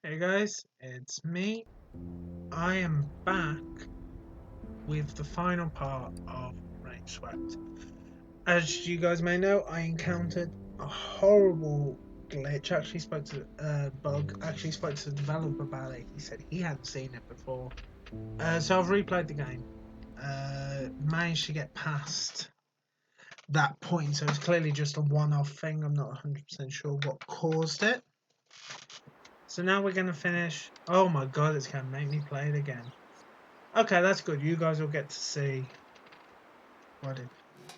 Hey guys, it's me. I am back with the final part of Rainswept. As you guys may know, I encountered a horrible glitch. Actually spoke to bug. Actually spoke to the developer about it. He said he hadn't seen it before. So I've replayed the game. Managed to get past that point. So it's clearly just a one-off thing. I'm not 100% sure what caused it. So now we're gonna finish. Oh my god, it's gonna make me play it again. Okay, that's good. You guys will get to see what it.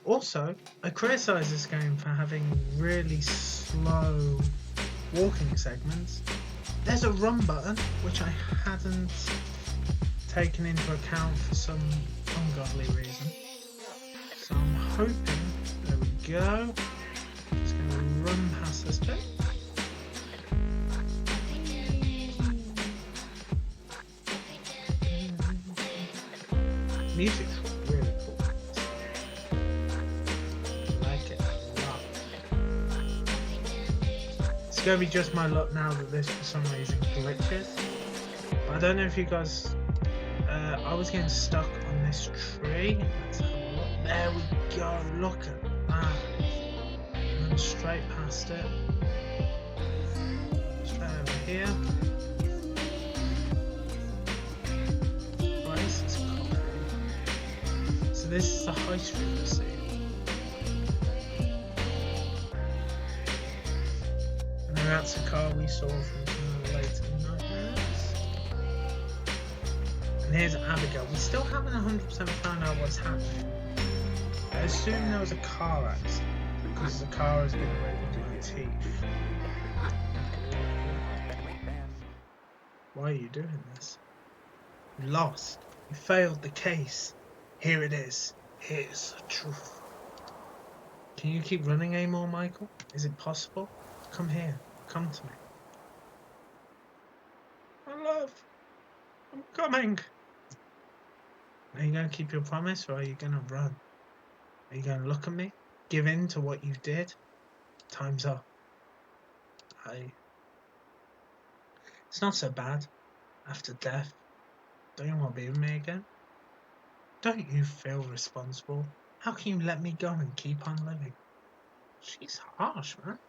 Also, I criticise this game for having really slow walking segments. There's a run button, which I hadn't taken into account for some ungodly reason. So I'm hoping, there we go. It's going to run past this bit. Music's really cool. I like it a lot. It's going to be just my luck now that this for some reason glitches. But I don't know if you guys... I was getting stuck on this tree. Let's have a look. There we go. Look at that. And then straight past it. Straight over here. Right, this is cool. So this is the high street we see. And then that's the car we saw from some of the later nightmares. And here's Abigail. We still haven't 100% found out what's happening. I assume there was a car accident because the car has been raided in its teeth. Why are you doing this? You lost. You failed the case. Here it is. Here's the truth. Can you keep running anymore, Michael? Is it possible? Come here. Come to me. My love. I'm coming. Are you going to keep your promise or are you going to run? Are you going to look at me? Give in to what you did? Time's up. It's not so bad. After death, don't you want to be with me again? Don't you feel responsible? How can you let me go and keep on living? She's harsh, man.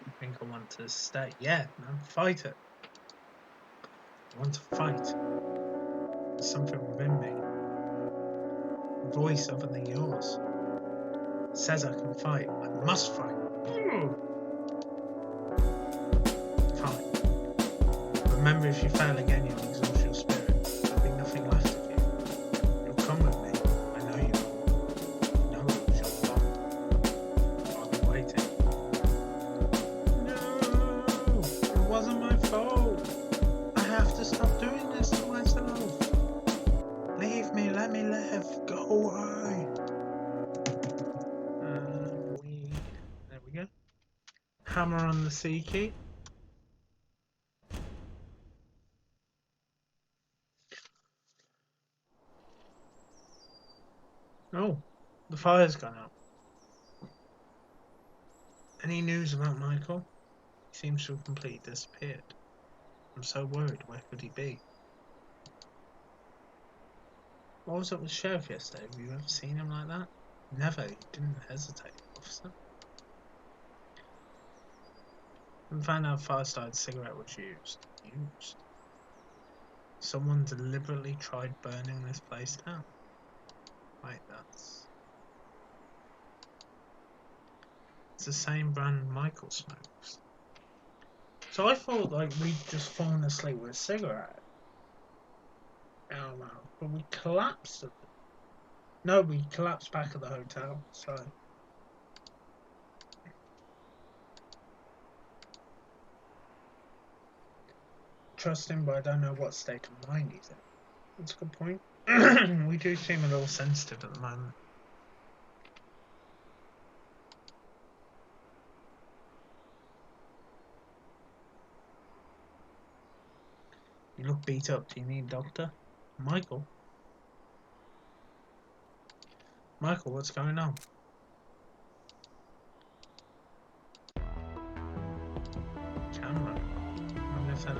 I think I want to stay. Yeah, man, fight it. I want to fight. There's something within me. A voice other than yours. It says I can fight. I must fight. Fine. Remember, if you fail again, you'll exhaust your spirit. There'll be nothing left of you. You'll come with me. I know you will. No, you shall come. I'll be waiting. No! It wasn't my fault. I have to stop doing this to myself. Leave me, let me live. Go away. There we go. Hammer on the C key. Oh, the fire's gone out. Any news about Michael? He seems to have completely disappeared. I'm so worried. Where could he be? What was up with the sheriff yesterday? Have you ever seen him like that? Never. He didn't hesitate, officer. And found out fire-started cigarette was used. Someone deliberately tried burning this place down. Right, it's the same brand Michael smokes. So I thought like we'd just fallen asleep with a cigarette. Oh no, but we collapsed at no, we collapsed back at the hotel, so trust him, but I don't know what state of mind he's in. That's a good point. We do seem a little sensitive at the moment. You look beat up. Do you need a doctor? Michael? Michael, what's going on? So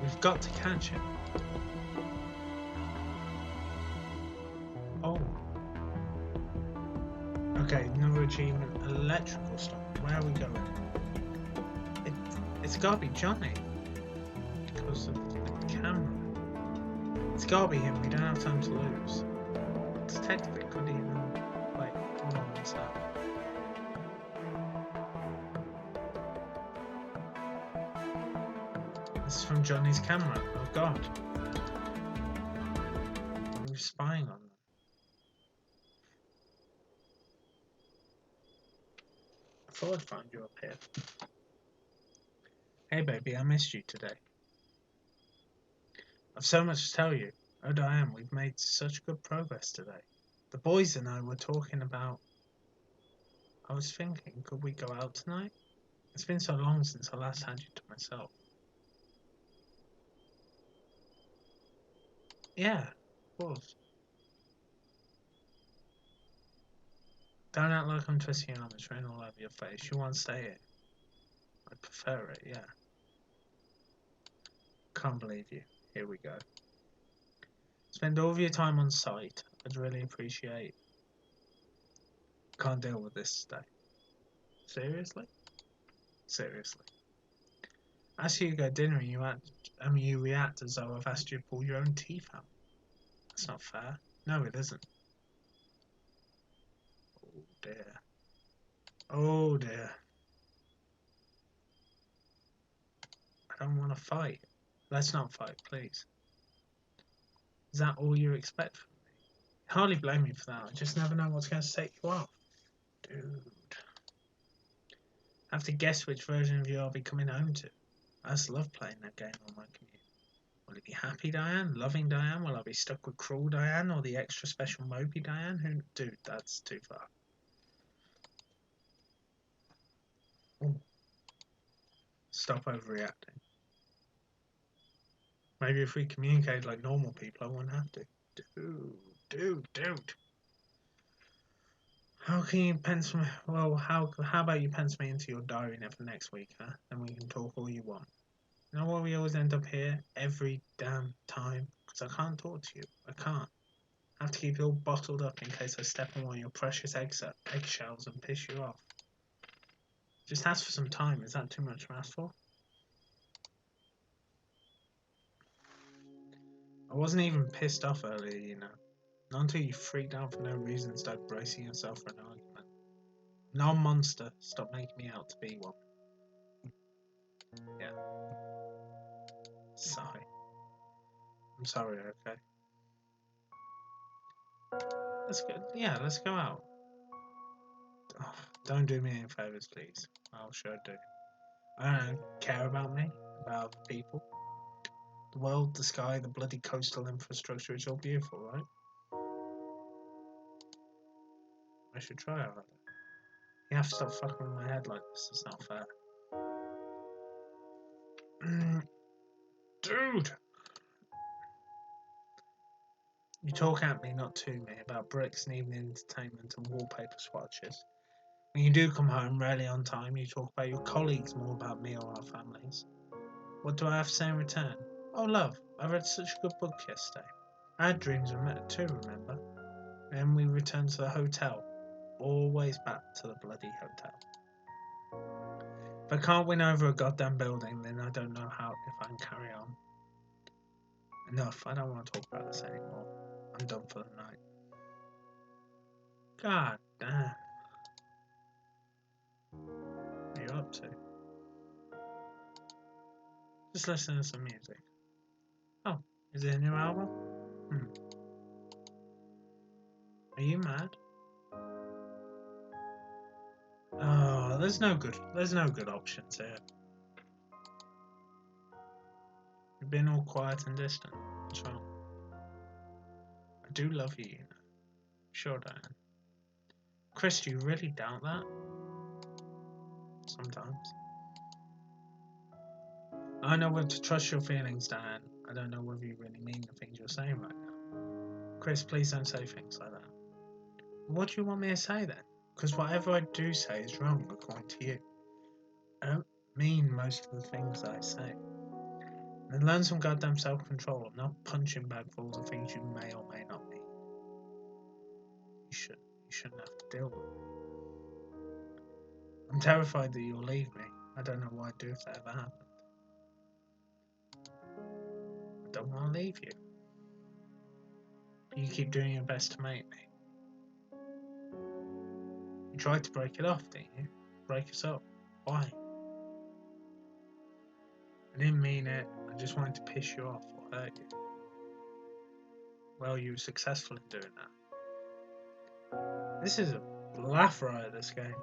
we've got to catch him. Oh. Okay, another achievement. Electrical stuff. Where are we going? It's gotta be Johnny. Because of the camera. It's gotta be him. We don't have time to lose. Detective, it could even... Wait, hold on one sec. This is from Johnny's camera. Oh god. We're spying on them. I thought I'd find you up here. Hey baby, I missed you today. I've so much to tell you. Oh Diane, we've made such good progress today. The boys and I were talking about... I was thinking, could we go out tonight? It's been so long since I last had you to myself. Yeah, of course. Don't act like I'm twisting your arm. It's written all over your face. You want to stay here? I prefer it, yeah. Can't believe you. Here we go. Spend all of your time on site. I'd really appreciate. Can't deal with this today. Seriously? Seriously. I ask you to go dinner and you react as though I've asked you to pull your own teeth out. That's not fair. No, it isn't. Oh dear. Oh dear. I don't want to fight. Let's not fight, please. Is that all you expect from me? Hardly blame me for that. I just never know what's going to set you off. Dude. I have to guess which version of you I'll be coming home to. I just love playing that game on my commute. Will it be happy Diane? Loving Diane? Will I be stuck with cruel Diane or the extra special mopey Diane? Dude, that's too far. Ooh. Stop overreacting. Maybe if we communicate like normal people, I wouldn't have to. Dude. How can you pencil me? Well, how about you pencil me into your diary for next week, huh? Then we can talk all you want. You know why we always end up here every damn time? Because I can't talk to you. I can't. I have to keep it all bottled up in case I step on one of your precious eggshells and piss you off. Just ask for some time. Is that too much to ask for? I wasn't even pissed off earlier, you know. Not until you freaked out for no reason and started bracing yourself for an argument. No monster. Stop making me out to be one. Yeah. Sigh. I'm sorry, okay? Let's go. Yeah, let's go out. Oh, don't do me any favours, please. I'll sure do. I don't care about me, about people. The world, the sky, the bloody coastal infrastructure, it's all beautiful, right? I should try harder. You have to stop fucking with my head like this, it's not fair. Dude! You talk at me, not to me, about bricks and evening entertainment and wallpaper swatches. When you do come home, rarely on time, you talk about your colleagues more about me or our families. What do I have to say in return? Oh, love, I read such a good book yesterday. I had dreams too, remember? And we returned to the hotel. Always back to the bloody hotel. If I can't win over a goddamn building, then I don't know if I can carry on. Enough, I don't want to talk about this anymore. I'm done for the night. God damn. What are you up to? Just listening to some music. Oh, is it a new album? Are you mad? Oh, there's no good options here. You've been all quiet and distant. What's wrong? I do love you, you know. Sure, Diane. Chris, do you really doubt that? Sometimes. I know whether to trust your feelings, Diane. I don't know whether you really mean the things you're saying right now. Chris, please don't say things like that. What do you want me to say then? Because whatever I do say is wrong, according to you. I don't mean most of the things I say. And learn some goddamn self-control. I'm not punching bagfuls of things you may or may not need. You shouldn't have to deal with it. I'm terrified that you'll leave me. I don't know what I'd do if that ever happened. I don't want to leave you. But you keep doing your best to make me. You tried to break it off, didn't you? Break us up. Why? I didn't mean it. I just wanted to piss you off or hurt you. Well, you were successful in doing that. This is a laugh riot, this game.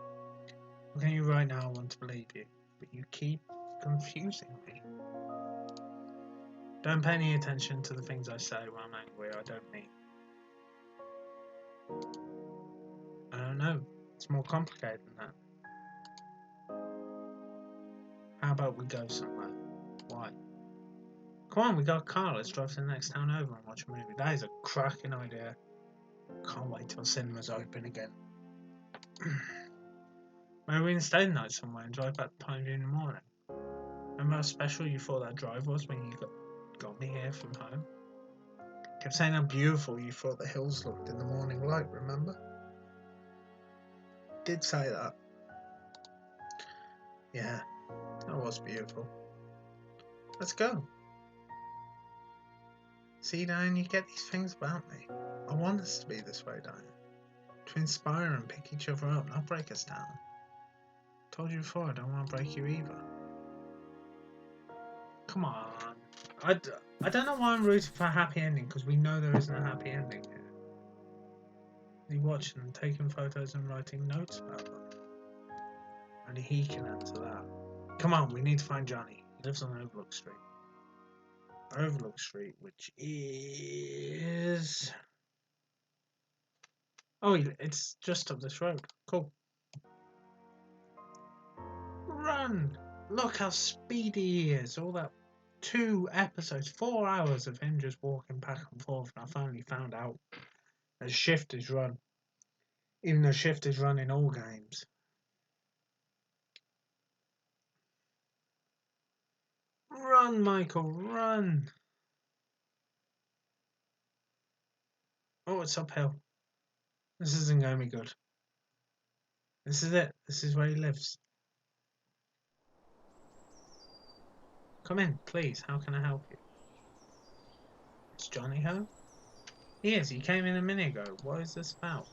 Looking at you right now, I want to believe you, but you keep confusing me. Don't pay any attention to the things I say when I'm angry. I don't mean. I don't know. It's more complicated than that. How about we go somewhere? Why? Come on, we got a car. Let's drive to the next town over and watch a movie. That is a cracking idea. Can't wait till cinemas open again. Maybe we can stay the night somewhere and drive back to Pineview in the morning. Remember how special you thought that drive was when you got me here from home? Kept saying how beautiful you thought the hills looked in the morning light, remember? Did say that. Yeah, that was beautiful. Let's go. See, Diane, you get these things about me. I want us to be this way, Diane. To inspire and pick each other up, not break us down. Told you before, I don't want to break you either. Come on. I don't know why I'm rooting for a happy ending, because we know there isn't a happy ending here. You watching and taking photos and writing notes about them. Only he can answer that. Come on, we need to find Johnny. He lives on Overlook Street. Overlook Street, which is... Oh, it's just up this road. Cool. Run! Look how speedy he is. All that 2 episodes, 4 hours of him just walking back and forth, and I finally found out that shift is run. Even though shift is run in all games. Run, Michael, run! Oh, it's uphill. This isn't going to be good. This is it. This is where he lives. Come in, please. How can I help you? Is Johnny home? He is. He came in a minute ago. What is this about?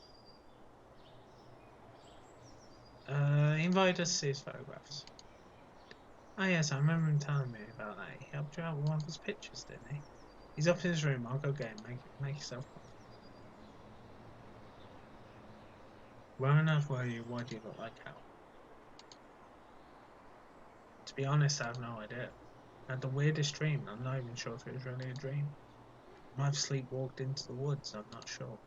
He invited us to see his photographs. Oh yes, I remember him telling me about that. He helped you out with one of his pictures, didn't he? He's up in his room. I'll go get him. Make yourself comfortable. Where on earth were you? Why do you look like hell? To be honest, I have no idea. I had the weirdest dream. I'm not even sure if it was really a dream. I might have sleepwalked into the woods. I'm not sure.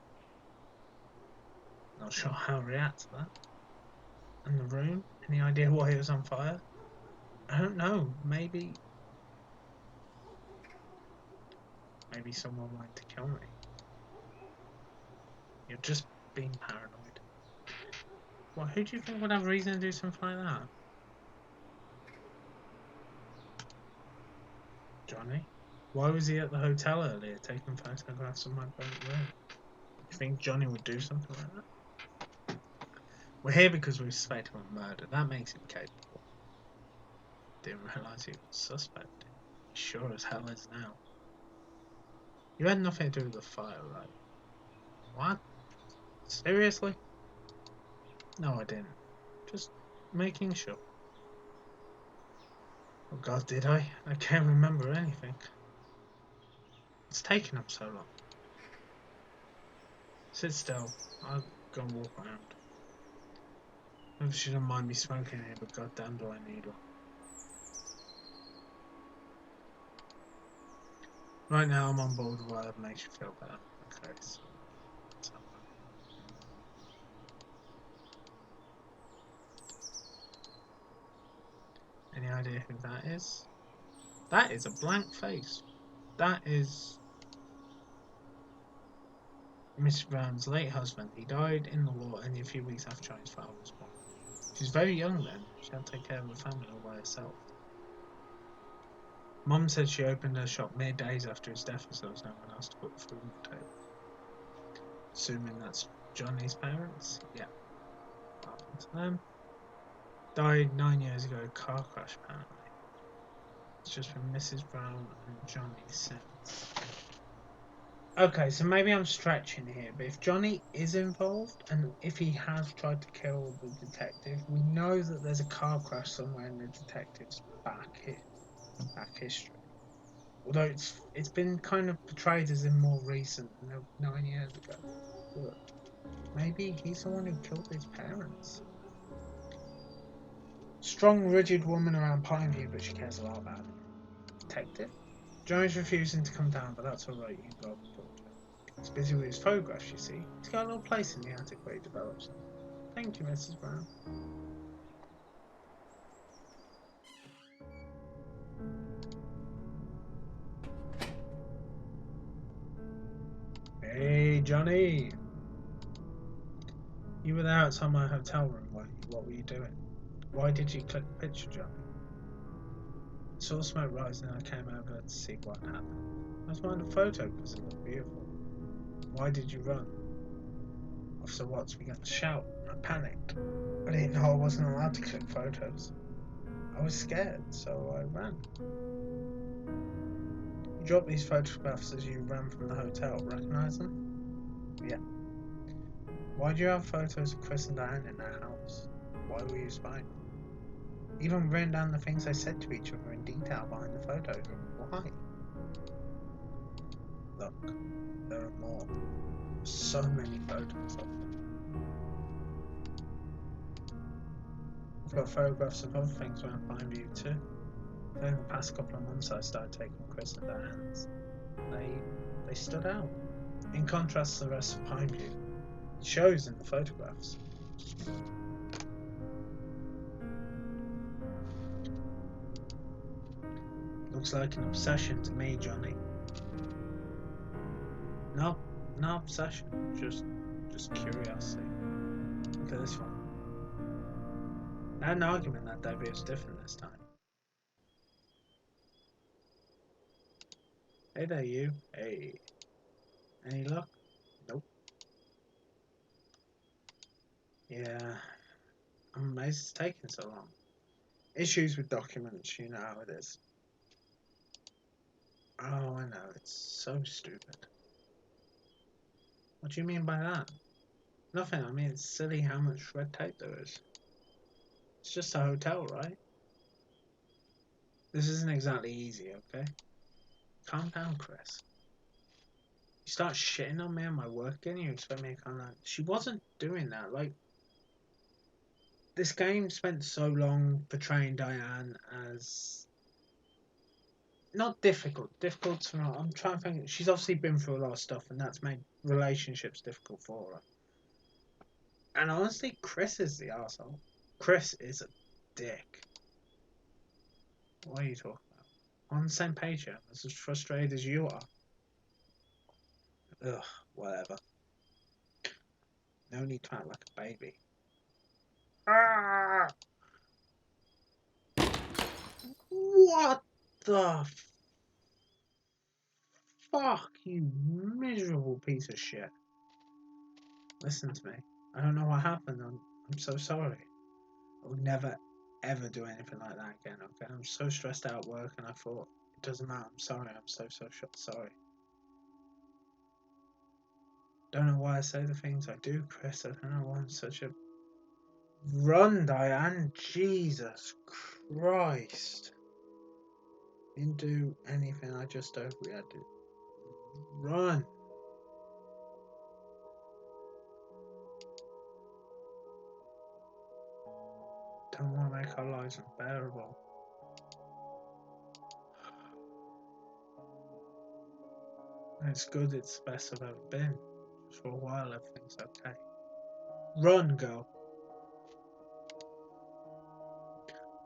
Not sure how to react to that. And the room? Any idea why it was on fire? I don't know. Maybe someone wanted to kill me. You're just being paranoid. Well, who do you think would have reason to do something like that? Johnny? Why was he at the hotel earlier taking photographs of my private room? You think Johnny would do something like that? We're here because we suspect him of murder. That makes him capable. Didn't realise he was suspect. He sure as hell is now. You had nothing to do with the fire, right? What? Seriously? No, I didn't. Just making sure. Oh God, did I? I can't remember anything. It's taken up so long. Sit still. I'll go and walk around. Maybe she don't mind me smoking here, but goddamn do I need one. Right now I'm on board with whatever makes you feel better. Okay, so let's have that. Any idea who that is? That is a blank face. That is Mr. Brown's late husband. He died in the war only a few weeks after Johnny's father was born. She was very young then. She had to take care of the family all by herself. Mum said she opened her shop mere days after his death, as there was no one else to put food on the table. Assuming that's Johnny's parents? Yeah. Happened to them. Died 9 years ago, car crash apparently. It's just been Mrs. Brown and Johnny since. Okay, so maybe I'm stretching here, but if Johnny is involved, and if he has tried to kill the detective, we know that there's a car crash somewhere in the detective's back history. Although it's been kind of portrayed as in more recent, 9 years ago. But maybe he's the one who killed his parents. Strong, rigid woman around Pineview, but she cares a lot about him. Detective? Johnny's refusing to come down, but that's alright, you can go up and talk to him. He's busy with his photographs, you see. He's got a little place in the attic where he develops them. Thank you, Mrs. Brown. Hey, Johnny! You were there outside my hotel room, weren't you? What were you doing? Why did you click the picture, Johnny? I saw smoke rising and I came over to see what happened. I was wanting a photo because it looked beautiful. Why did you run? Officer Watts began to shout and I panicked. I didn't know I wasn't allowed to click photos. I was scared, so I ran. You dropped these photographs as you ran from the hotel. Recognize them? Yeah. Why do you have photos of Chris and Diane in their house? Why were you spying? Even written down the things they said to each other in detail behind the photos. Why? Look, there are more. So many photos of them. I've got photographs of other things around Pineview too. Over the past couple of months I started taking Chris and Diane's. They stood out. In contrast to the rest of Pineview. It shows in the photographs. Looks like an obsession to me, Johnny. No obsession. Just curiosity. Look at this one. I had an argument that day, but it was different this time. Hey there, you. Hey. Any luck? Nope. Yeah. I'm amazed it's taking so long. Issues with documents, you know how it is. Oh, I know. It's so stupid. What do you mean by that? Nothing. I mean, it's silly how much red tape there is. It's just a hotel, right? This isn't exactly easy, okay? Calm down, Chris. You start shitting on me and my work again, you expect me to calm down. She wasn't doing that. Like, this game spent so long portraying Diane as not difficult. Difficult's not. I'm trying to think. She's obviously been through a lot of stuff, and that's made relationships difficult for her. And honestly, Chris is the arsehole. Chris is a dick. What are you talking about? I'm on the same page here. I'm as frustrated as you are. Ugh, whatever. No need to act like a baby. Ah! What the fuck, you miserable piece of shit. Listen to me. I don't know what happened. I'm so sorry. I would never, ever do anything like that again, okay? I'm so stressed out at work and I thought, it doesn't matter. I'm sorry. I'm so sorry. Don't know why I say the things I do, Chris. I don't know why I'm such a... Run, Diane. Jesus Christ. Didn't do anything. I just overreacted. Run. Don't want to make our lives unbearable. It's good. It's the best I've ever been. Just for a while, everything's okay. Run, girl.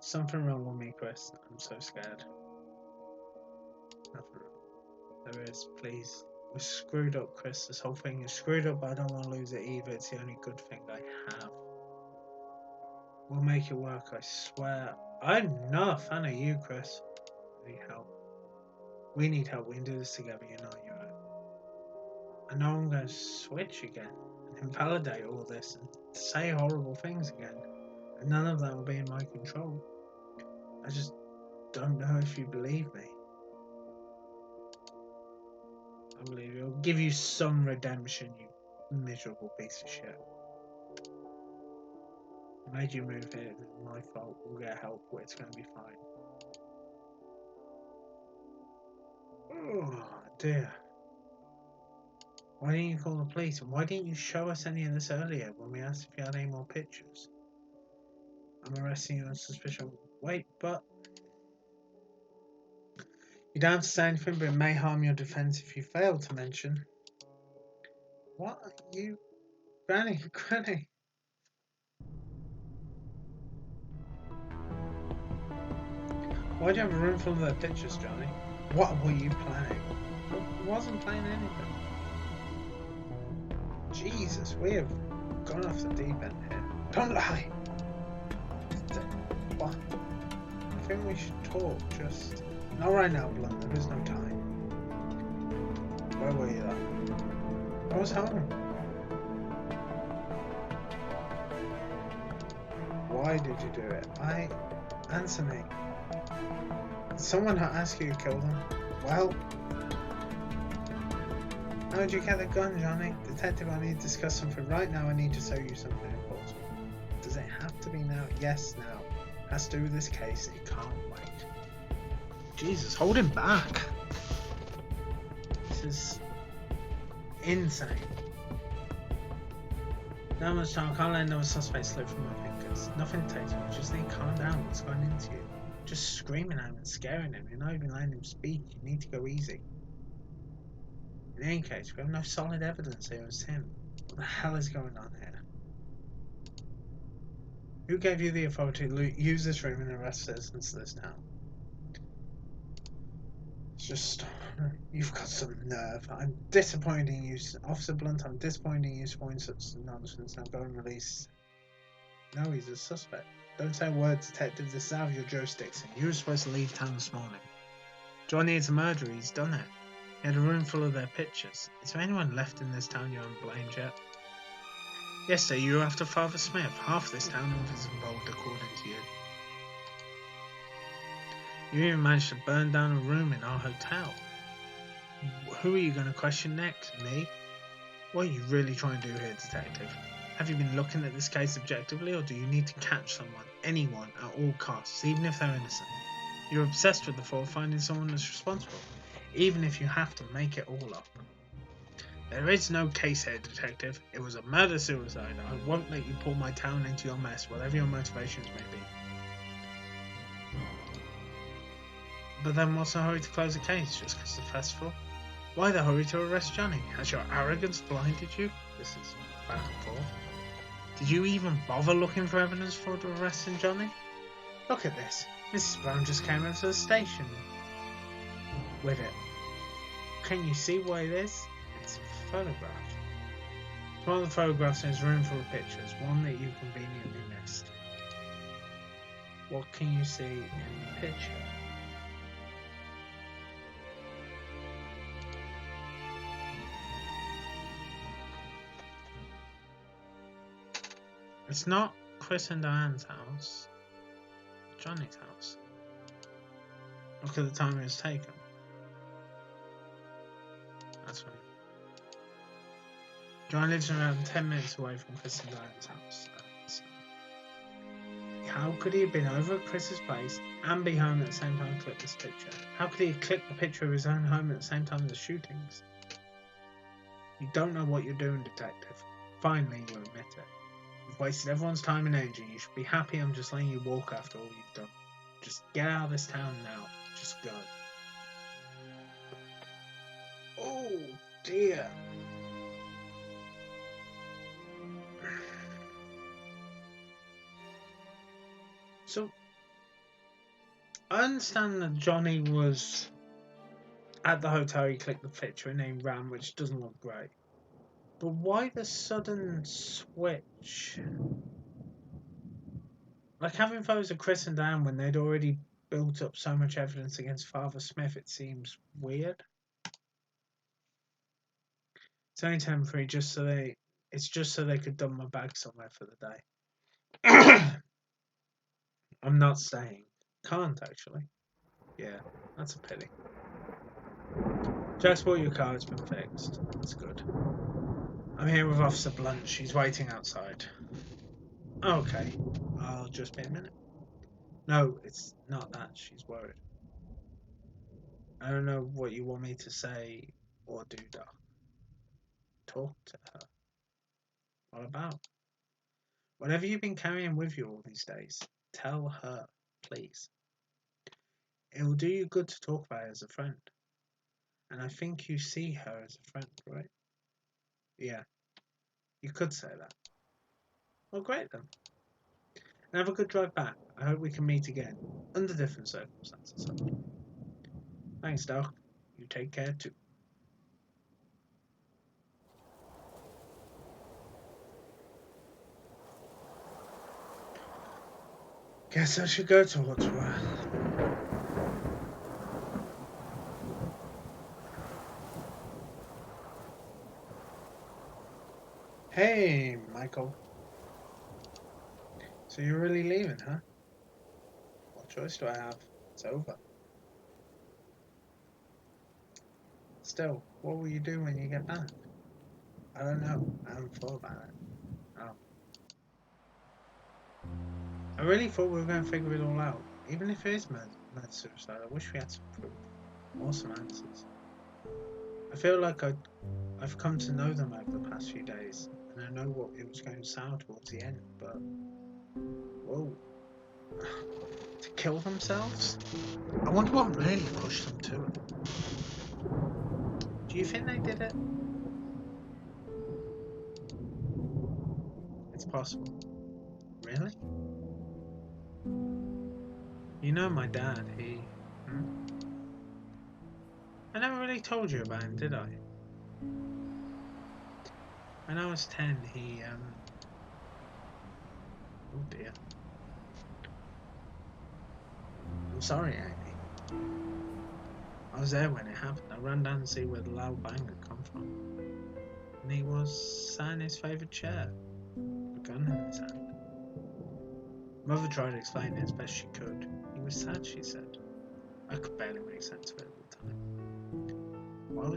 Something wrong with me, Chris. I'm so scared. Nothing wrong. There is, please. We're screwed up, Chris. This whole thing is screwed up, but I don't want to lose it either. It's the only good thing I have. We'll make it work, I swear. I'm not a fan of you, Chris. I need help. We need help. We can do this together, you know. I know I'm going to switch again and invalidate all this and say horrible things again. And none of that will be in my control. I just don't know if you believe me. I believe it'll give you some redemption, you miserable piece of shit. I made you move here. It's my fault. We'll get help. It's going to be fine. Oh dear. Why didn't you call the police? And why didn't you show us any of this earlier when we asked if you had any more pictures? I'm arresting you on suspicion. Wait, but you don't have to say anything, but it may harm your defense if you fail to mention. What are you... Granny, Granny. Why'd you have a room full of their pictures, Johnny? What were you planning? I wasn't planning anything. Jesus, we have gone off the deep end here. Don't lie! What? I think we should talk, just... Not right now, Blunt, there is no time. Where were you then? I was home. Why did you do it? Answer me. Did someone not ask you to kill them? Well... How did you get the gun, Johnny? Detective, I need to discuss something right now. I need to show you something important. Does it have to be now? Yes, now. It has to do with this case. It can't wait. Jesus, hold him back. This is insane. Not much time. I can't let another suspect slip from my fingers. Nothing takes me. Just need to calm down. What's going into you? Just screaming at him and scaring him. You're not even letting him speak. You need to go easy. In any case, we have no solid evidence here as him. What the hell is going on here? Who gave you the authority to use this room and arrest citizens of this town? It's just... You've got some nerve. I'm disappointed in you, Officer Blunt. I'm disappointed in you spouting such nonsense. Now go and release... No, he's a suspect. Don't say a word, Detective. This is out of your jurisdiction. You were supposed to leave town this morning. Johnny is a murderer. He's done it. He had a room full of their pictures. Is there anyone left in this town you haven't blamed yet? Yesterday you were after Father Smith. Half this town is involved, according to you. You even managed to burn down a room in our hotel. Who are you going to question next? Me? What are you really trying to do here, Detective? Have you been looking at this case objectively, or do you need to catch someone, anyone, at all costs, even if they're innocent? You're obsessed with the thought of finding someone that's responsible, even if you have to make it all up. There is no case here, Detective. It was a murder-suicide. I won't let you pull my town into your mess, whatever your motivations may be. But then what's the hurry to close the case, just because the festival? Why the hurry to arrest Johnny? Has your arrogance blinded you? This is back and forth. Did you even bother looking for evidence for arresting Johnny? Look at this. Mrs. Brown just came into the station with it. Can you see what it is? It's a photograph. It's one of the photographs in his room full of pictures, one that you conveniently missed. What can you see in the picture? It's not Chris and Diane's house. Johnny's house. Look at the time it was taken. That's right. John lives around 10 minutes away from Chris and Diane's house. How could he have been over at Chris's place and be home at the same time and click this picture? How could he have clicked the picture of his own home at the same time as the shootings? You don't know what you're doing, Detective. Finally, you admit it. You've wasted everyone's time and energy. You should be happy I'm just letting you walk after all you've done. Just get out of this town now. Just go. Oh dear. So, I understand that Johnny was at the hotel, he clicked the picture and then ran, which doesn't look great. But why the sudden switch? Like having photos of Chris and Dan when they'd already built up so much evidence against Father Smith, it seems weird. It's only temporary, it's just so they could dump my bag somewhere for the day. I'm not staying. Can't actually. Yeah, that's a pity. Just bought your car, it's been fixed. That's good. I'm here with Officer Blunt, she's waiting outside. Okay, I'll just be a minute. No, it's not that, she's worried. I don't know what you want me to say or do, Doc. Talk to her. What about? Whatever you've been carrying with you all these days, tell her, please. It will do you good to talk about her as a friend. And I think you see her as a friend, right? Yeah, you could say that. Well, great then. And have a good drive back. I hope we can meet again, under different circumstances. Thanks, Doc. You take care too. Guess I should go to Wadsworth. Hey, Michael. So you're really leaving, huh? What choice do I have? It's over. Still, what will you do when you get back? I don't know. I haven't thought about it. Oh. I really thought we were going to figure it all out. Even if it is murder suicide, I wish we had some proof. Or some answers. I feel like I've come to know them over the past few days, and I know what it was going to sound towards the end, but... Whoa. To kill themselves? I wonder what really pushed them to it. Do you think they did it? It's possible. Really? You know my dad, he... I never really told you about him, did I? When I was 10, he, oh dear. I'm sorry, Amy. I was there when it happened. I ran down to see where the loud bang had come from. And he was sat in his favourite chair, a gun in his hand. Mother tried to explain it as best she could. He was sad, she said. I could barely make sense of it at the time. Why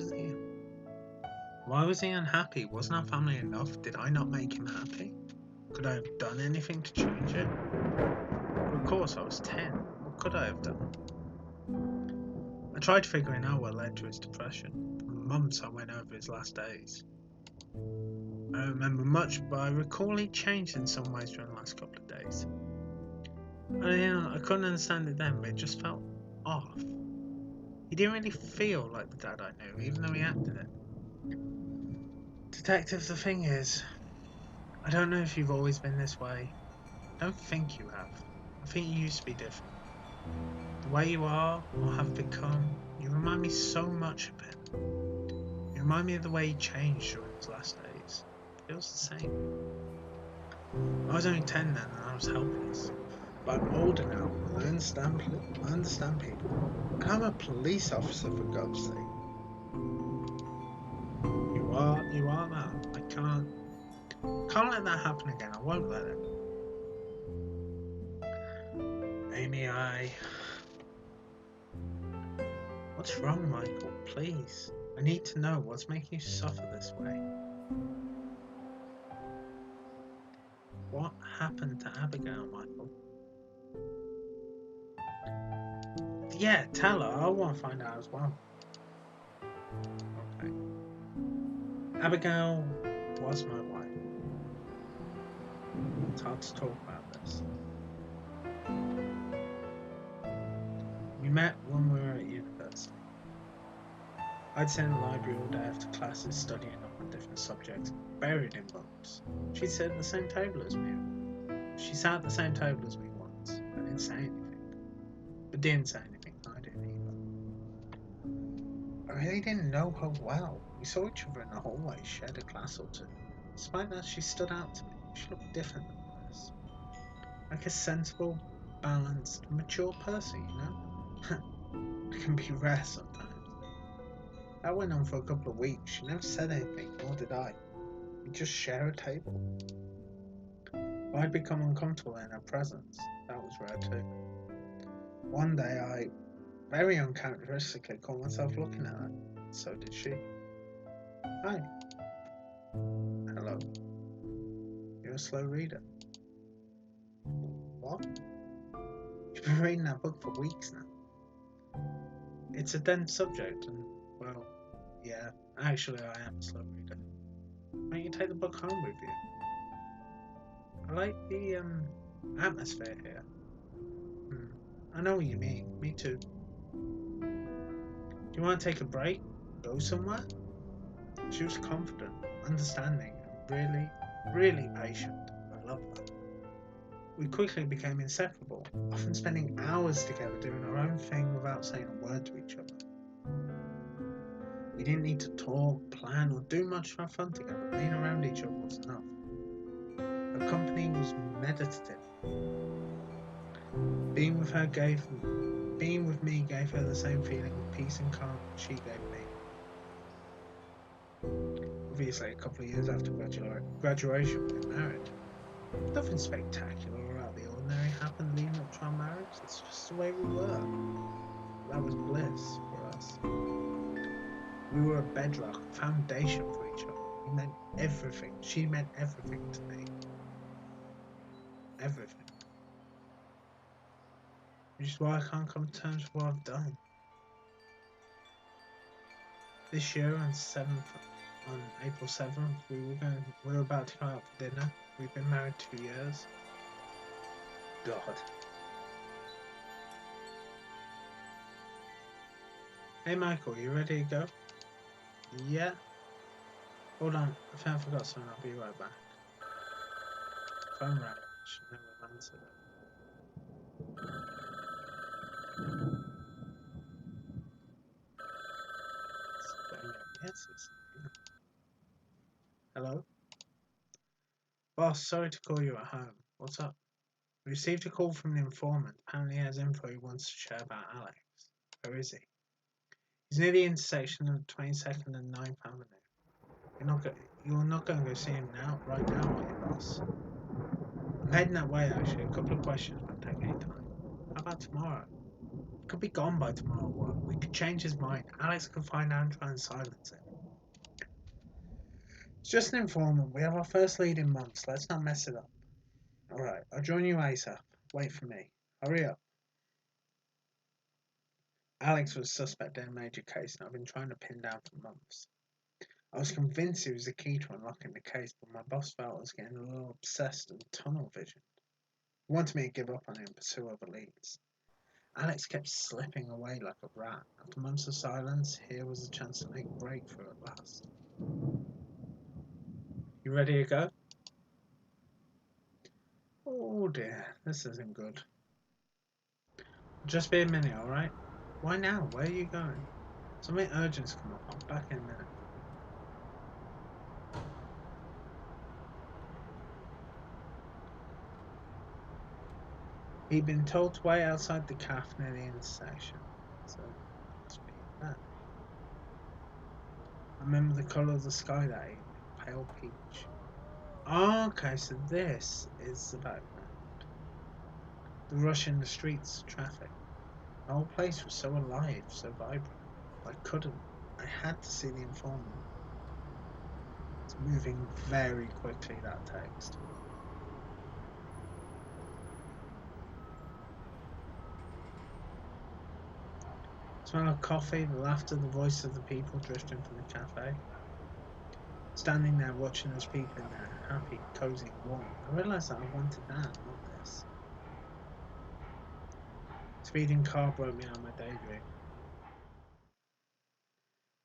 was he unhappy? Wasn't our family enough? Did I not make him happy? Could I have done anything to change it? But of course, I was 10. What could I have done? I tried figuring out what led to his depression. For months I went over his last days. I don't remember much, but I recall he changed in some ways during the last couple of days. I couldn't understand it then, but it just felt off. He didn't really feel like the dad I knew, even though he acted it. Detective, the thing is, I don't know if you've always been this way. I don't think you have. I think you used to be different. The way you are, or have become, you remind me so much of him. You remind me of the way he changed during his last days. It feels the same. I was only 10 then and I was helpless. But I'm older now and I understand people. And I'm a police officer, for God's sake. You are that. I can't let that happen again. I won't let it. Amy, what's wrong, Michael? Please. I need to know what's making you suffer this way. What happened to Abigail, Michael? Yeah, tell her. I want to find out as well. Okay. Abigail was my wife. It's hard to talk about this. We met when we were at university. I'd sit in the library all day after classes studying up on different subjects, buried in books. She'd sit at the same table as me. She sat at the same table as me once. I didn't say anything. But didn't say anything, I didn't either. I really didn't know her well. We saw each other in the hallway, shared a class or two. Despite that, she stood out to me. She looked different than the rest. Like a sensible, balanced, mature person, you know? It can be rare sometimes. That went on for a couple of weeks. She never said anything, nor did I. We just share a table. I'd become uncomfortable in her presence. That was rare too. One day I, very uncharacteristically, caught myself looking at her. So did she. Hi. Hello. You're a slow reader. What? You've been reading that book for weeks now. It's a dense subject and, well, yeah, actually I am a slow reader. Why don't you take the book home with you? I like the atmosphere here. I know what you mean. Me too. Do you want to take a break? Go somewhere? She was confident, understanding, and really patient. I love that. We quickly became inseparable, often spending hours together doing our own thing without saying a word to each other. We didn't need to talk, plan, or do much for fun together. Being around each other was enough. Her company was meditative. Being with me gave her the same feeling of peace and calm she gave me. Obviously, a couple of years after graduation, we were married. Nothing spectacular or out of the ordinary happened leading up to our marriage. It's just the way we were. That was bliss for us. We were a bedrock, a foundation for each other. We meant everything. She meant everything to me. Everything. Which is why I can't come to terms with what I've done. This year on April 7th, we were about to go out for dinner. We've been married 2 years. God. Hey Michael, you ready to go? Yeah? Hold on, I think I forgot something, I'll be right back. Phone rang, I should never have answered it. Yes, it's... Hello? Boss, sorry to call you at home. What's up? We received a call from an informant. Apparently he has info he wants to share about Alex. Where is he? He's near the intersection of 22nd and 9th Avenue. You're not going to go see him right now, are you, boss? I'm heading that way, actually. A couple of questions won't take any time. How about tomorrow? He could be gone by tomorrow. We could change his mind. Alex could find out and try and silence him. It's just an informant. We have our first lead in months. Let's not mess it up. Alright, I'll join you ASAP. Wait for me. Hurry up. Alex was suspect in a major case and I've been trying to pin down for months. I was convinced he was the key to unlocking the case, but my boss felt I was getting a little obsessed and tunnel vision. He wanted me to give up on him and pursue other leads. Alex kept slipping away like a rat. After months of silence, here was a chance to make a breakthrough at last. You ready to go? Oh dear, this isn't good. Just be a minute, alright? Why now? Where are you going? Something urgent's come up. I'll be back in a minute. He'd been told to wait outside the cafe near the intersection, so must be that. I remember the colour of the sky that evening, pale peach. Oh, okay, so this is the background. The rush in the streets, traffic. The whole place was so alive, so vibrant. I had to see the informant. It's moving very quickly, that text. Smell of coffee, the laughter, the voice of the people drifting from the cafe. Standing there watching those people in their happy, cosy warmth, I realised that I wanted that, not this. Speeding car broke me out of my daydream.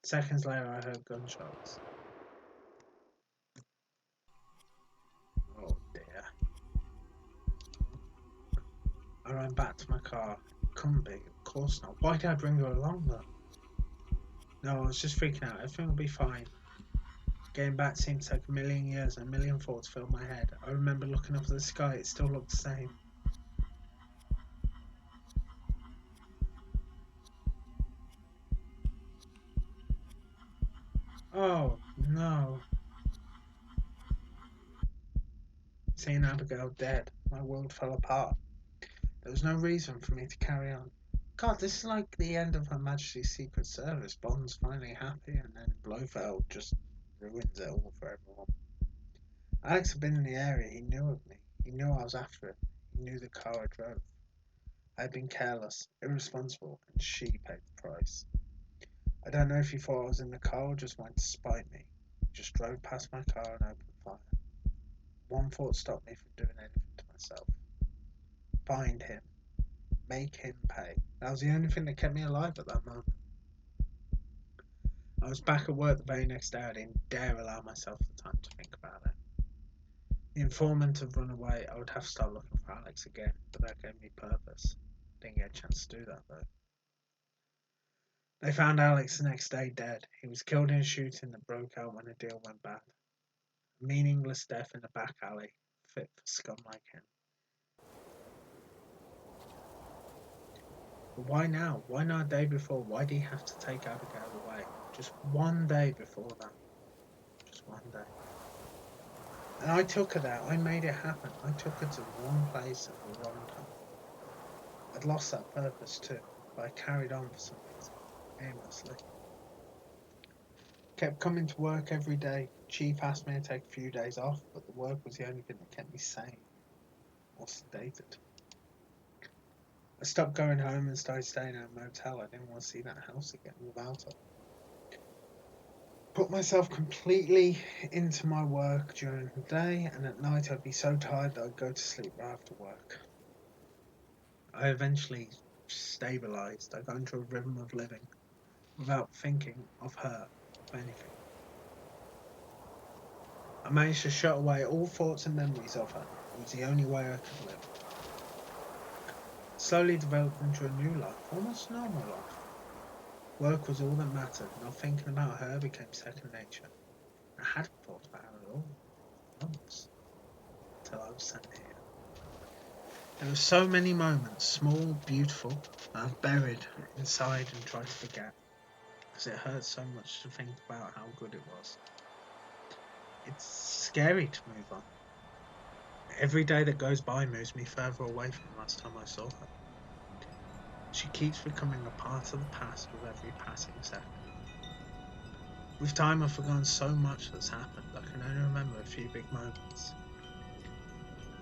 Seconds later I heard gunshots. Oh dear. I ran back to my car. Couldn't be, of course not. Why did I bring her along though? No, I was just freaking out. Everything will be fine. Getting back seemed to take a million years and a million thoughts filled my head. I remember looking up at the sky, it still looked the same. Seeing Abigail dead, my world fell apart. There was no reason for me to carry on. God, this is like the end of Her Majesty's Secret Service. Bond's finally happy, and then Blofeld just ruins it all for everyone. Alex had been in the area. He knew of me. He knew I was after him. He knew the car I drove. I had been careless, irresponsible, and she paid the price. I don't know if he thought I was in the car or just wanted to spite me. He just drove past my car and opened fire. One thought stopped me from doing anything to myself. Find him. Make him pay. That was the only thing that kept me alive at that moment. I was back at work the very next day. I didn't dare allow myself the time to think about it. The informant had run away. I would have to start looking for Alex again, but that gave me purpose. Didn't get a chance to do that though. They found Alex the next day dead. He was killed in a shooting that broke out when a deal went bad. A meaningless death in a back alley, fit for scum like him. But why now? Why not a day before? Why did he have to take Abigail away? Just one day before that. Just one day. And I took her there. I made it happen. I took her to the wrong place at the wrong time. I'd lost that purpose too, but I carried on for some reason, aimlessly. Kept coming to work every day. Chief asked me to take a few days off, but the work was the only thing that kept me sane or sedated. I stopped going home and started staying at a motel. I didn't want to see that house again without her. Put myself completely into my work during the day, and at night I'd be so tired that I'd go to sleep right after work. I eventually stabilised. I got into a rhythm of living without thinking of her, of anything. I managed to shut away all thoughts and memories of her. It was the only way I could live. Slowly developed into a new life, almost normal life. Work was all that mattered. Not thinking about her became second nature. I hadn't thought about her at all, once, until I was sent here. There were so many moments, small, beautiful, that I've buried inside and tried to forget, because it hurts so much to think about how good it was. It's scary to move on. Every day that goes by moves me further away from the last time I saw her. She keeps becoming a part of the past with every passing second. With time, I've forgotten so much that's happened. I can only remember a few big moments.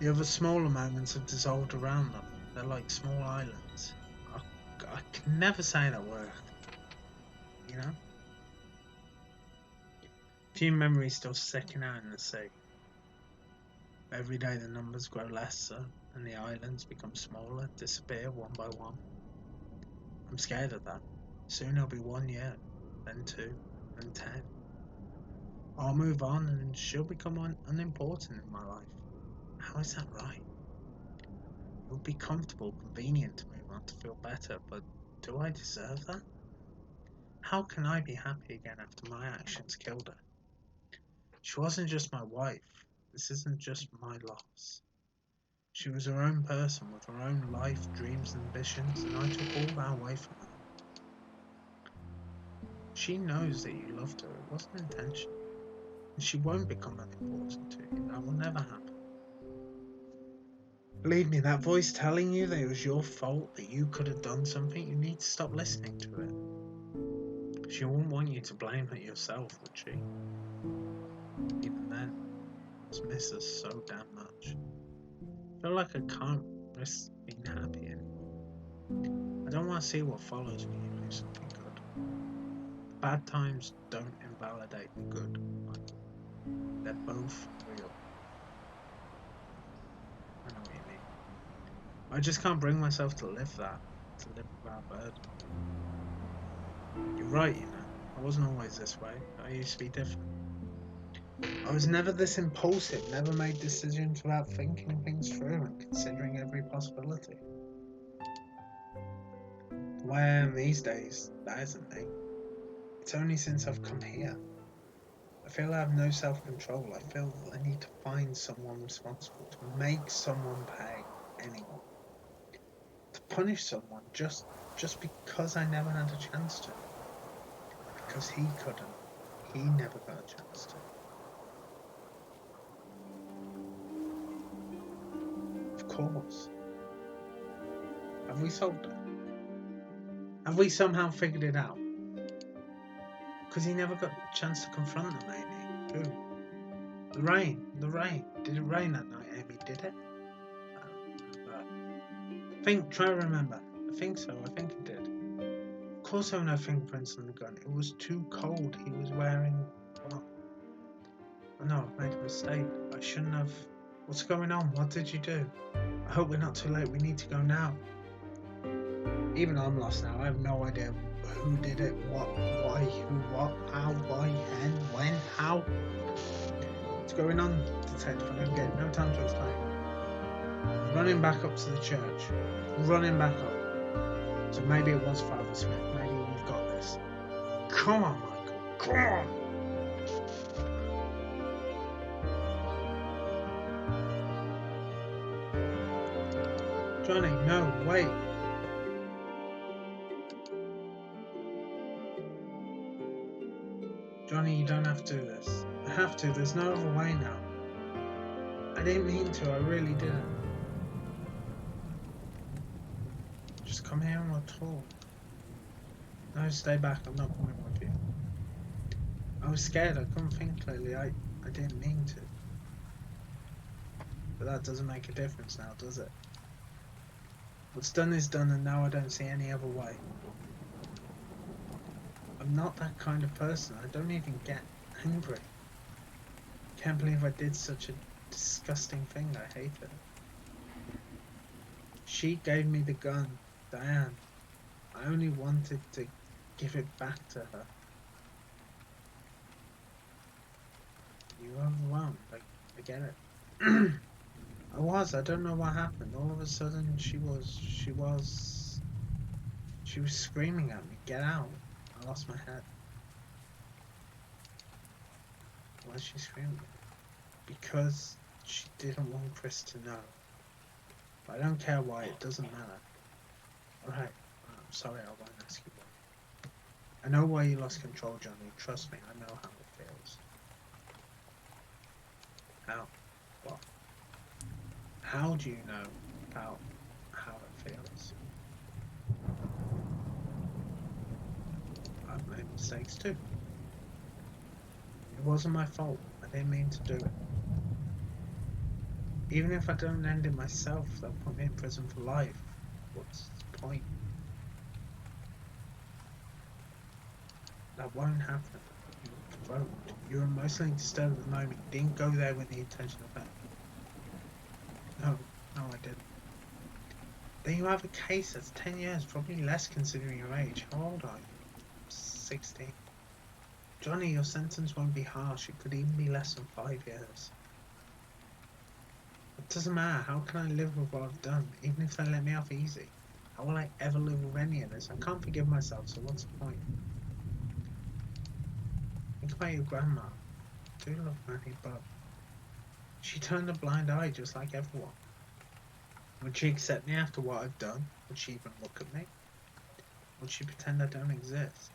The other smaller moments have dissolved around them. They're like small islands. I can never say that word, you know? Few memories still sticking out in the sea. Every day the numbers grow lesser and the islands become smaller, disappear one by one. I'm scared of that. Soon it'll be 1 year, then 2, then 10. I'll move on and she'll become unimportant in my life. How is that right? It would be comfortable, convenient to move on to feel better, but do I deserve that? How can I be happy again after my actions killed her? She wasn't just my wife. This isn't just my loss. She was her own person with her own life, dreams and ambitions, and I took all that away from her. She knows that you loved her. It wasn't intentional. And she won't become unimportant to you. That will never happen. Believe me, that voice telling you that it was your fault, that you could have done something, you need to stop listening to it. She wouldn't want you to blame her yourself, would she? Even then, I just miss her so damn much. I feel like I can't risk being happy anymore. I don't want to see what follows when you lose something good. The bad times don't invalidate the good, Michael. They're both real. I know what you mean. I just can't bring myself to live without burden. You're right, you know. I wasn't always this way. I used to be different. I was never this impulsive, never made decisions without thinking things through and considering every possibility. The way I am these days, that isn't me. It's only since I've come here. I feel I have no self-control. I feel that I need to find someone responsible, to make someone pay, anyone. To punish someone just because I never had a chance to. Because he couldn't. He never got a chance to. course. Have we solved it? Have we somehow figured it out? Because he never got a chance to confront them, Amy. Who? The rain. The rain. Did it rain that night, Amy? Did it? Try to remember. I think so. I think it did. Of course there were no fingerprints on the gun. It was too cold. He was wearing... what? Oh no, I've made a mistake. I shouldn't have... What's going on? What did you do? I hope we're not too late. We need to go now. Even I'm lost now. I have no idea who did it, what, why, who, what, how, why, when, how. What's going on, detective? I don't get it. No time to explain. Running back up to the church. Running back up. So maybe it was Father Smith. Maybe we've got this. Come on, Michael. Come on. Johnny, no, wait. Johnny, you don't have to do this. I have to. There's no other way now. I didn't mean to. I really didn't. Just come here and we'll talk. No, stay back. I'm not coming with you. I was scared. I couldn't think clearly. I didn't mean to. But that doesn't make a difference now, does it? What's done is done, and now I don't see any other way. I'm not that kind of person. I don't even get angry. Can't believe I did such a disgusting thing. I hate it. She gave me the gun, Diane. I only wanted to give it back to her. You were overwhelmed. I get it. I don't know what happened. All of a sudden she was screaming at me, get out. I lost my head. Why is she screaming? Because she didn't want Chris to know. But I don't care why, it doesn't matter. Alright, I'm sorry, I won't ask you why. I know why you lost control, Johnny. Trust me, I know how it feels. How? What? How do you know about how it feels? I've made mistakes too. It wasn't my fault. I didn't mean to do it. Even if I don't end it myself, they'll put me in prison for life. What's the point? That won't happen. You were provoked. You're emotionally disturbed at the moment. You didn't go there with the intention of that. No, I didn't. Then you have a case that's 10 years, probably less considering your age. How old are you? 16. Johnny, your sentence won't be harsh. It could even be less than 5 years. It doesn't matter. How can I live with what I've done, even if they let me off easy? How will I ever live with any of this? I can't forgive myself, so what's the point? Think about your grandma. I do love Manny, but she turned a blind eye just like everyone. Would she accept me after what I've done? Would she even look at me? Would she pretend I don't exist?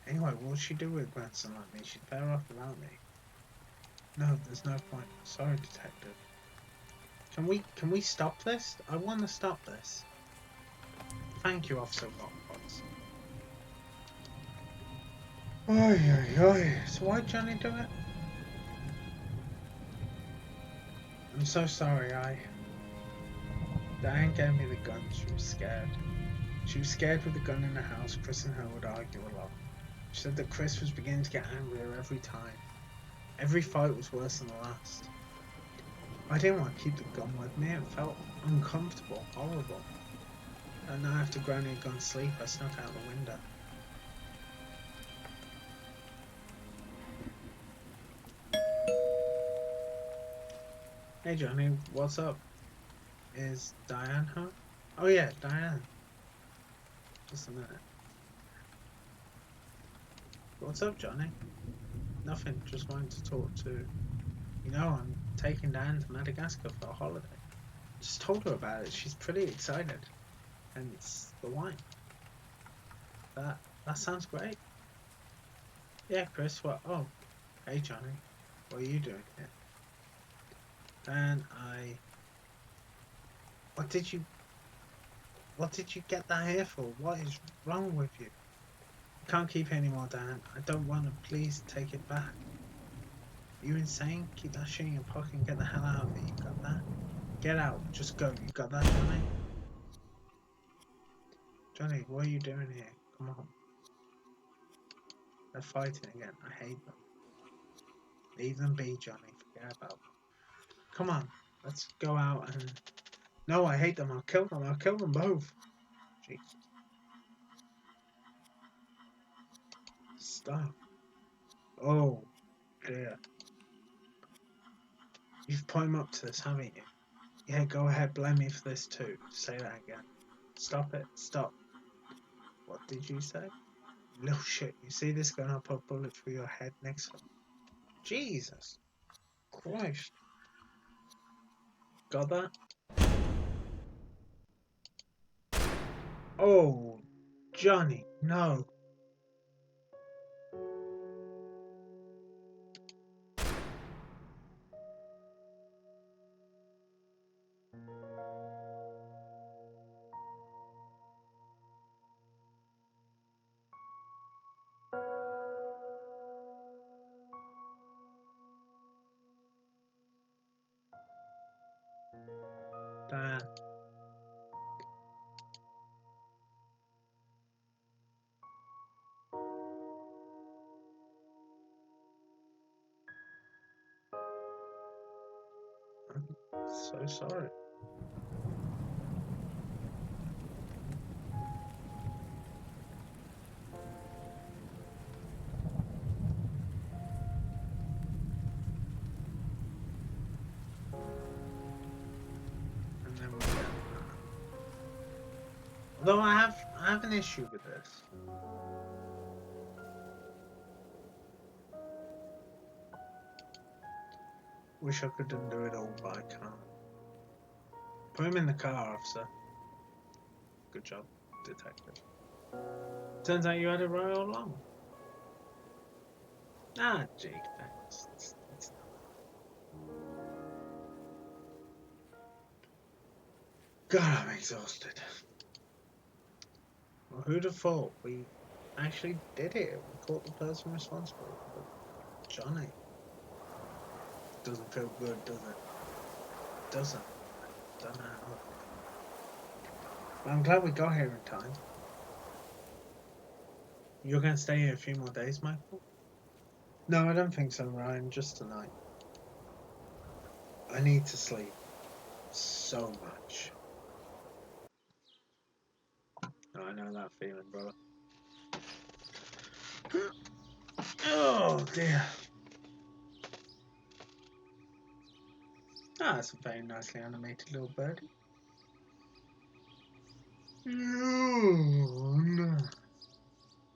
Anyway, what would she do with a grandson like me? She'd better off without me. No, there's no point. Sorry, detective. Can we stop this? I want to stop this. Thank you, Officer Rockbox. Oi. So why'd Johnny do it? I'm so sorry, Diane gave me the gun. She was scared. She was scared with the gun in the house. Chris and her would argue a lot. She said that Chris was beginning to get angrier every time. Every fight was worse than the last. I didn't want to keep the gun with me. It felt uncomfortable, horrible. And now after Granny had gone to sleep, I snuck out the window. Hey Johnny, what's up? Is Diane home? Oh yeah, Diane. Just a minute. What's up, Johnny? Nothing, just wanted to talk to... You know, I'm taking Diane to Madagascar for a holiday. Just told her about it, she's pretty excited. And it's the wine. That sounds great. Yeah, Chris, what? Oh, hey Johnny. What are you doing here? And What did you get that here for? What is wrong with you? I can't keep it anymore, Dan. I don't want to. Please take it back. Are you insane? Keep that shit in your pocket and get the hell out of it. You got that? Get out. Just go. You got that, Johnny? Johnny, what are you doing here? Come on. They're fighting again. I hate them. Leave them be, Johnny. Forget about them. Come on. Let's go out and... No, I hate them. I'll kill them. I'll kill them both. Jesus. Stop. Oh, dear. You've put him up to this, haven't you? Yeah, go ahead. Blame me for this too. Say that again. Stop it. Stop. What did you say? Little shit. You see this gun? I'll put a bullet through your head next time. Jesus Christ. Got that? Oh, Johnny, no. Dan. I'm so sorry. And then we get that. Although I have an issue with this. Wish I could undo it all, but I can't. Put him in the car, officer. Good job, detective. Turns out you had it right all along. Ah, gee, thanks. It's God, I'm exhausted. Well, who'd have thought we actually did it? We caught the person responsible. But Johnny. Doesn't feel good, does it? Doesn't. Don't know how. But I'm glad we got here in time. You're going to stay here a few more days, Michael? No, I don't think so, Ryan. Just tonight. I need to sleep. So much. Oh, I know that feeling, brother. Oh, dear. Ah, that's a very nicely animated little birdie. Man,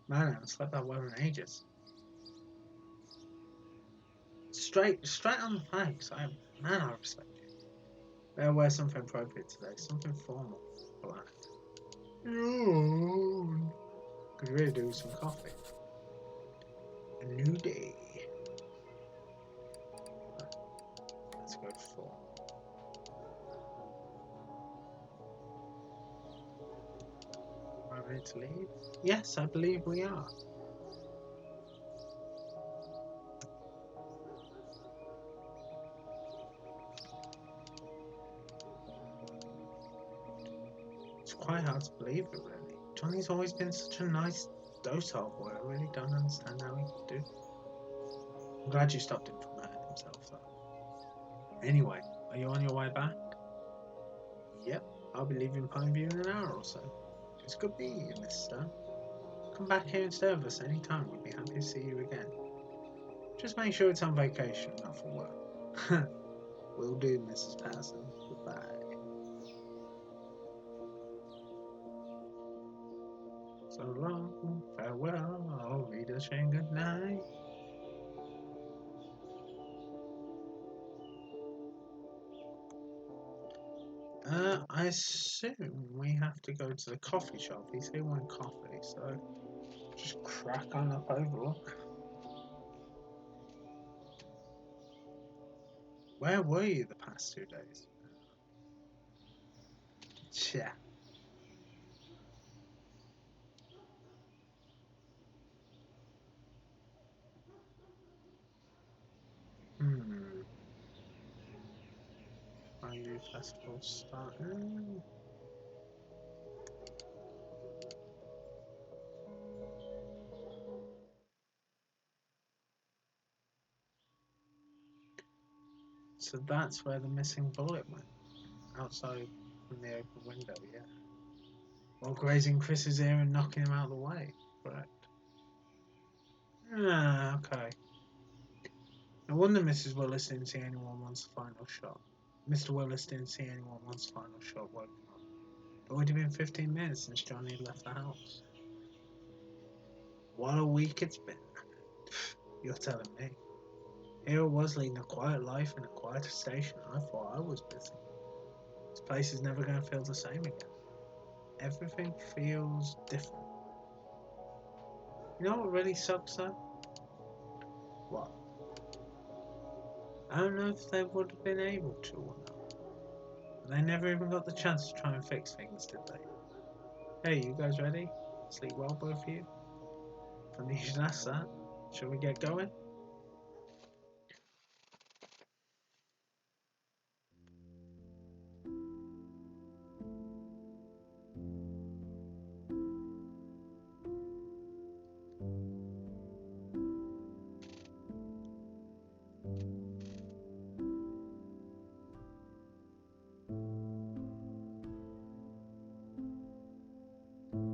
I haven't slept that well in ages. Straight on the face. Man, I respect you. Better wear something appropriate today. Something formal. Black. Could really do with some coffee. A new day. Right, let's go for. Am I ready to leave? Yes, I believe we are. It's quite hard to believe it, really. Johnny's always been such a nice, docile boy. I really don't understand how he could do. I'm glad you stopped him from hurting himself, though. Anyway, are you on your way back? Yep, I'll be leaving Pineview in an hour or so. It's good meeting you, Miss Stone. Come back here and stay with us any time. We'd be happy to see you again. Just make sure it's on vacation, not for work. Will do, Mrs. Patterson. Goodbye. So long, farewell, I'll read a saying good night. I assume we have to go to the coffee shop. He's here wanting coffee, so just crack on up Overlook. Where were you the past 2 days? Yeah. Hmm. Pineview Festival starting. So that's where the missing bullet went. Outside from the open window, yeah. While grazing Chris's ear and knocking him out of the way. Correct. Ah, okay. No wonder Mrs. Willis didn't see anyone once the final shot. Mr. Willis didn't see anyone once the final shot woke him up. It would have been 15 minutes since Johnny had left the house. What a week it's been. You're telling me. Here I was leading a quiet life in a quieter station. I thought I was busy. This place is never going to feel the same again. Everything feels different. You know what really sucks though? What? I don't know if they would have been able to or not. But they never even got the chance to try and fix things, did they? Hey, you guys ready? Sleep well, both of you? Funny you should ask that. Shall we get going?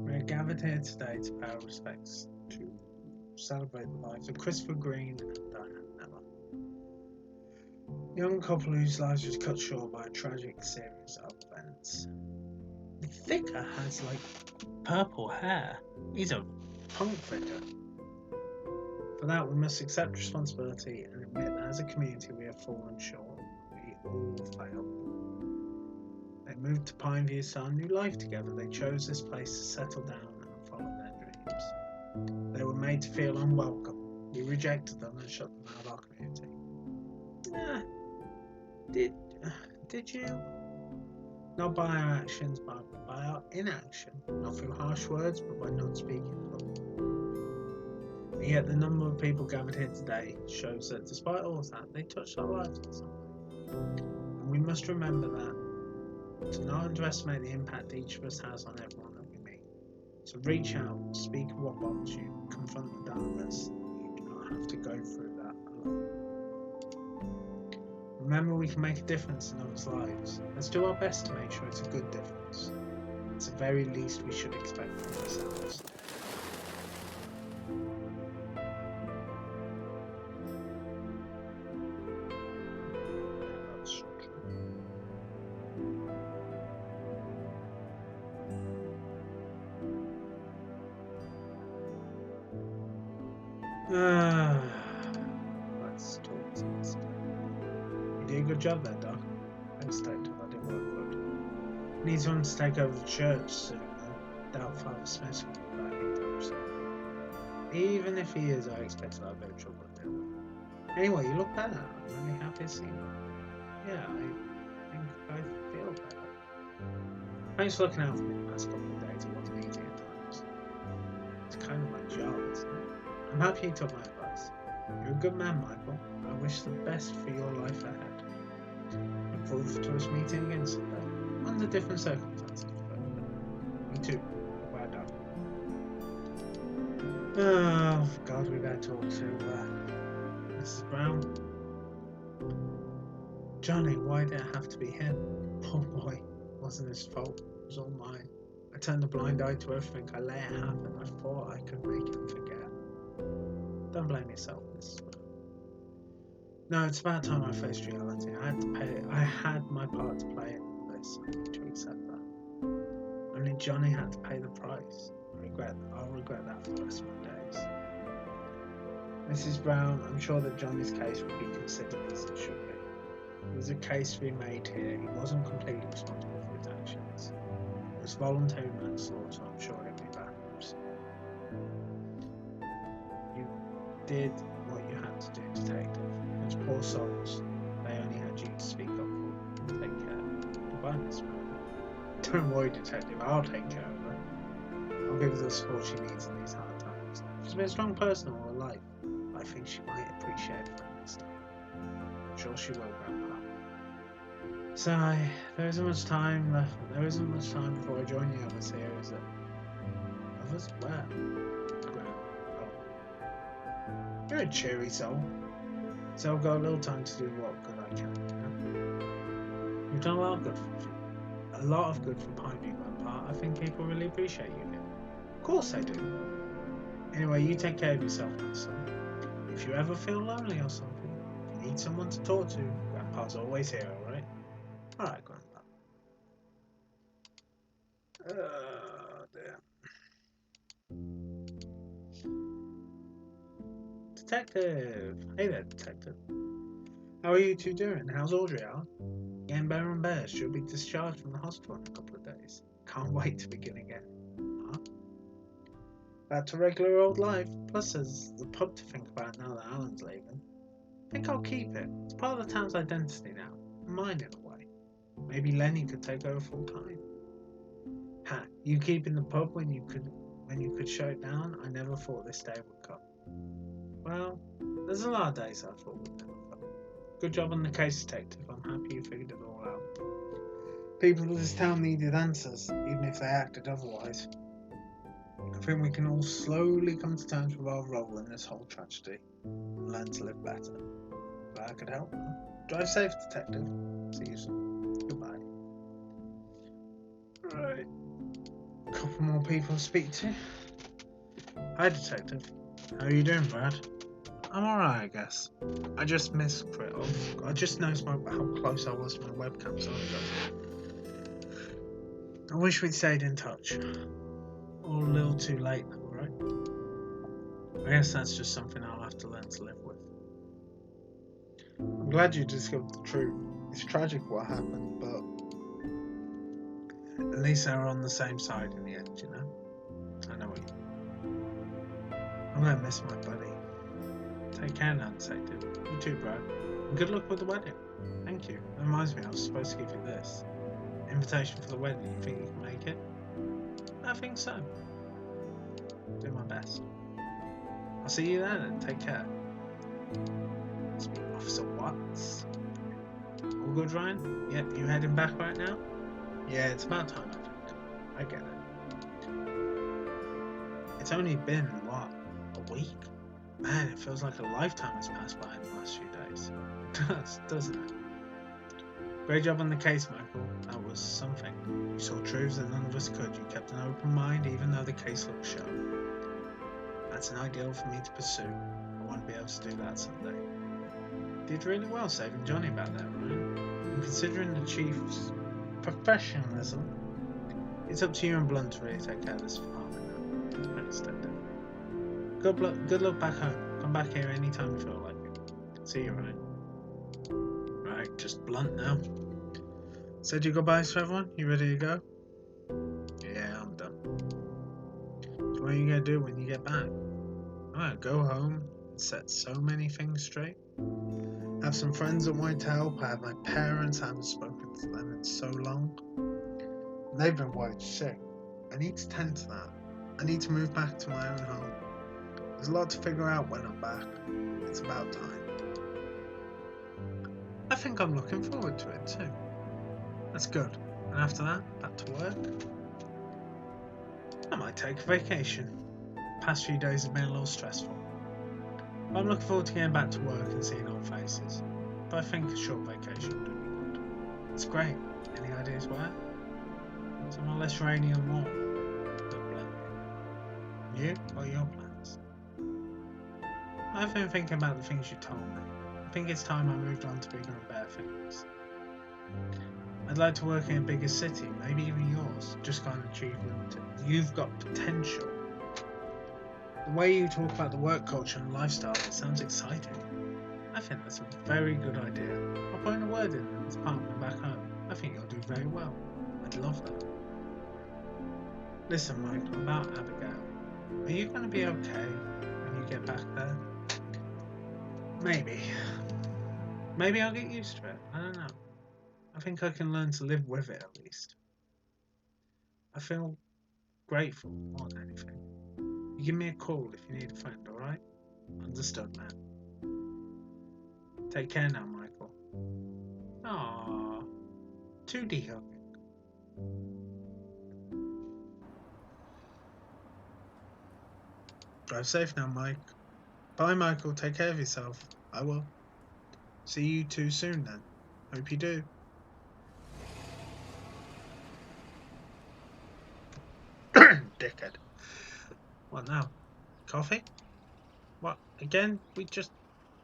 We're gathered here today to pay our respects to celebrate the lives of Christopher Green and Diane Miller. A young couple whose lives was cut short by a tragic series of events. The vicar has like purple hair. He's a punk vicar. For that, we must accept responsibility and admit that as a community we have fallen short. We all failed. They moved to Pineview to start a new life together. They chose this place to settle down and follow their dreams. They were made to feel unwelcome. We rejected them and shut them out of our community. Did you? Not by our actions, but by our inaction. Not through harsh words, but by not speaking for them. And yet the number of people gathered here today shows that despite all of that, they touched our lives in some way. And we must remember that, to not underestimate the impact each of us has on everyone that we meet. So reach out, speak of what bothers you, confront the darkness. You do not have to go through that alone. Remember, we can make a difference in others' lives. Let's do our best to make sure it's a good difference. It's the very least we should expect from ourselves. That's true. Let's talk to this. You did a good job there, Doc. Thanks, Detective. I didn't work good. Need someone to take over the church soon, though. Doubt Father Smith will be back anytime soon. Even if he is, I expect I'll have a bit of trouble to deal with. Anyway, you look better. I'm really happy to see you. Yeah, I think I feel better. Thanks for looking out for me the past couple of days. It wasn't easy at times. It's kind of my job, isn't it? I'm happy you took my advice. You're a good man, Michael. I wish the best for your life ahead. Look forward to us meeting again someday. Under different circumstances, but me too. Goodbye, Doc. Oh, God, we better talk to Mrs. Brown. Johnny, why did it have to be him? Poor boy. It wasn't his fault. It was all mine. I turned a blind eye to everything. I let it happen. I thought I could make him forget. Don't blame yourself, Mrs. Brown. No, it's about time I faced reality. I had my part to play in this. I need to accept that. Only Johnny had to pay the price. I'll regret that for the rest of my days. Mrs. Brown, I'm sure that Johnny's case will be considered as it should be. There was a case to be made here. He wasn't completely responsible for his actions. It was voluntary manslaughter, so I'm sure he'll be back soon. You did what you had to do, Detective. Those poor souls, they only had you to speak up for. Take care. Goodbye, Miss Brown. Don't worry, Detective, I'll take care of her. I'll give her the support she needs in these hard times. She's been a strong person all her life. I think she might appreciate it next time. I'm sure she will, Grandpa. Sigh, there isn't much time left. There isn't much time before I join the others here, is it? Others? Where? Oh. You're a cheery soul. So I've got a little time to do what good I can, you know? You've done a lot of good for Pineview, Grandpa. I think people really appreciate you here. Of course they do. Anyway, you take care of yourself, my son. If you ever feel lonely or something, if you need someone to talk to, Grandpa's always here, alright? Alright, Grandpa. Dear. Detective! Hey there, Detective. How are you two doing? How's Audrey out? Getting better and better. She'll be discharged from the hospital in a couple of days. Can't wait to begin again. Huh? Back to regular old life. Plus there's the pub to think about now that Alan's leaving. I think I'll keep it. It's part of the town's identity now. Mine in a way. Maybe Lenny could take over full time. Ha, you keeping the pub when you could shut it down? I never thought this day would come. Well, there's a lot of days I thought would never come. Good job on the case, Detective. I'm happy you figured it all out. People of this town needed answers, even if they acted otherwise. I think we can all slowly come to terms with our role in this whole tragedy and learn to live better. Glad I could help. Drive safe, Detective. See you soon. Goodbye. Right. A couple more people to speak to. Hi, Detective. How are you doing, Brad? I'm alright, I guess. I just missed Crit. I just noticed how close I was to my webcam, so I wish we'd stayed in touch. All a little too late, though, right? I guess that's just something I'll have to learn to live with. I'm glad you discovered the truth. It's tragic what happened, but at least they were on the same side in the end, you know? I know what you mean. I'm gonna miss my buddy. Take care now, Detective. You too, Brad. And good luck with the wedding. Thank you. That reminds me, I was supposed to give you this. Invitation for the wedding. You think you can make it? I think so. Do my best. I'll see you there then. Take care. Speak Officer Watts. All good, Ryan? Yep, you heading back right now? Yeah, it's about time, I think. I get it. It's only been, what, a week? Man, it feels like a lifetime has passed by in the last few days. It does, doesn't it? Great job on the case, Michael. That was something. You saw truths that none of us could. You kept an open mind even though the case looked shown. That's an ideal for me to pursue. I want to be able to do that someday. Did really well saving Johnny back there, Ryan. And considering the Chief's professionalism, it's up to you and Blunt to really take care of this department now. Thanks, Detective. Good luck back home. Come back here anytime you feel like it. See you, Ryan. Right, just Blunt now. Said your goodbyes to everyone? You ready to go? Yeah, I'm done. So what are you gonna do when you get back? I'm gonna go home and set so many things straight. Have some friends that want to help. I have my parents. I haven't spoken to them in so long. And they've been worried sick. I need to tend to that. I need to move back to my own home. There's a lot to figure out when I'm back. It's about time. I think I'm looking forward to it too. That's good. And after that, back to work. I might take a vacation. The past few days have been a little stressful. But I'm looking forward to getting back to work and seeing old faces. But I think a short vacation would be good. It's great. Any ideas where? Somewhere less rainy and warm. Don't blame me. You? What are your plans? I've been thinking about the things you told me. I think it's time I moved on to bigger and better things. I'd like to work in a bigger city, maybe even yours. Just got an achievement. You've got potential. The way you talk about the work culture and lifestyle, it sounds exciting. I think that's a very good idea. I'll put in a word in the department back home. I think you'll do very well. I'd love that. Listen, Michael, about Abigail. Are you going to be okay when you get back there? Maybe. Maybe I'll get used to it. I don't know. I think I can learn to live with it at least. I feel grateful more than anything. You give me a call if you need a friend, alright? Understood, man. Take care now, Michael. Aww. 2D hugging. Drive safe now, Mike. Bye, Michael. Take care of yourself. I will. See you too soon, then. Hope you do. Dickhead. What now? Coffee? What? Again? The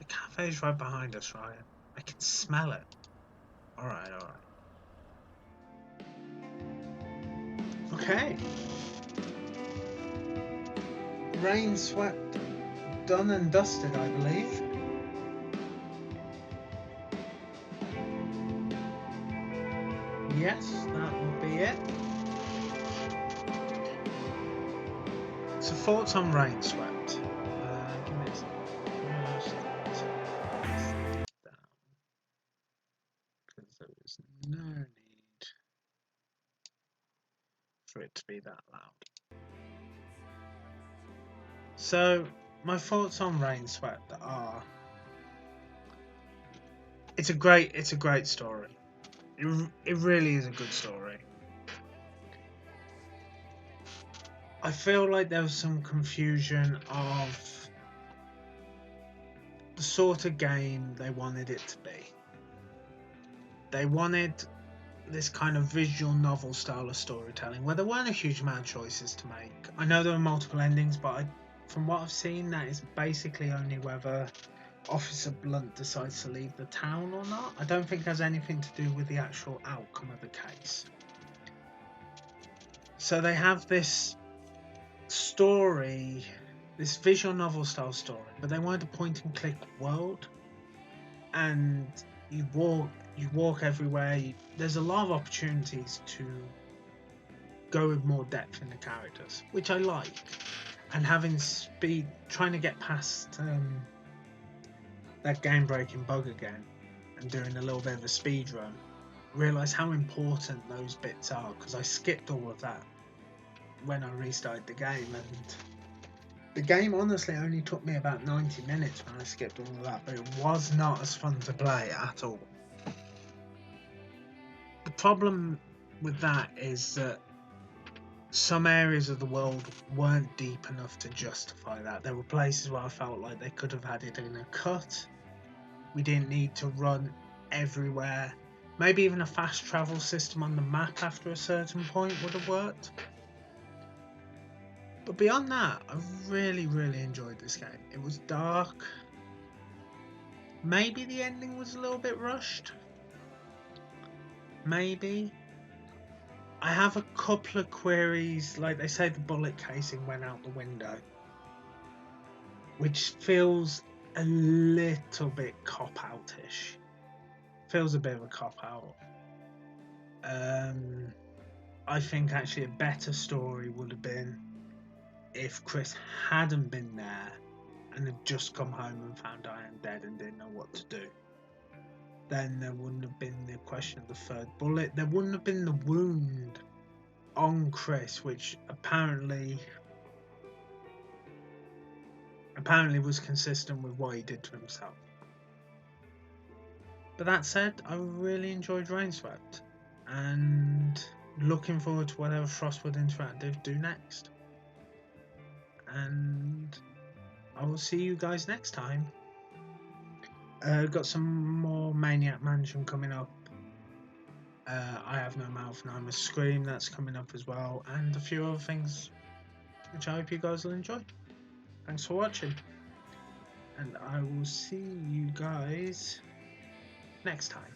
cafe's right behind us, Ryan. I can smell it. Alright, alright. Okay. Rainswept, done and dusted, I believe. Yes, that will be it. So thoughts on Rainswept. Give me a second. Because there was no need for it to be that loud. So my thoughts on Rainswept are: it's a great story. It really is a good story. I feel like there was some confusion of the sort of game they wanted it to be. They wanted this kind of visual novel style of storytelling where there weren't a huge amount of choices to make. I know there were multiple endings, but from what I've seen, that is basically only whether Officer Blunt decides to leave the town or not. I don't think it has anything to do with the actual outcome of the case. So they have this story, this visual novel style story, but they wanted a point and click world, and you walk everywhere. There's a lot of opportunities to go with more depth in the characters, which I like, and having speed, trying to get past that game breaking bug again and doing a little bit of a speed run, realise how important those bits are, because I skipped all of that when I restarted the game, and the game honestly only took me about 90 minutes when I skipped all of that, but it was not as fun to play at all. The problem with that is that some areas of the world weren't deep enough to justify that. There were places where I felt like they could have had it in a cut. We didn't need to run everywhere. Maybe even a fast travel system on the map after a certain point would have worked. But beyond that, I really enjoyed this game. It was dark. Maybe the ending was a little bit rushed. Maybe. I have a couple of queries, like they say the bullet casing went out the window, which feels a little bit cop-out-ish. Feels a bit of a cop-out. I think actually a better story would have been if Chris hadn't been there and had just come home and found Diane dead and didn't know what to do. Then there wouldn't have been the question of the third bullet. There wouldn't have been the wound on Chris, which apparently was consistent with what he did to himself. But that said, I really enjoyed Rainswept, and looking forward to whatever Frostwood Interactive do next. And I will see you guys next time. Got some more Maniac Mansion coming up. I Have No Mouth and I Must Scream, that's coming up as well, and a few other things which I hope you guys will enjoy. Thanks for watching, and I will see you guys next time.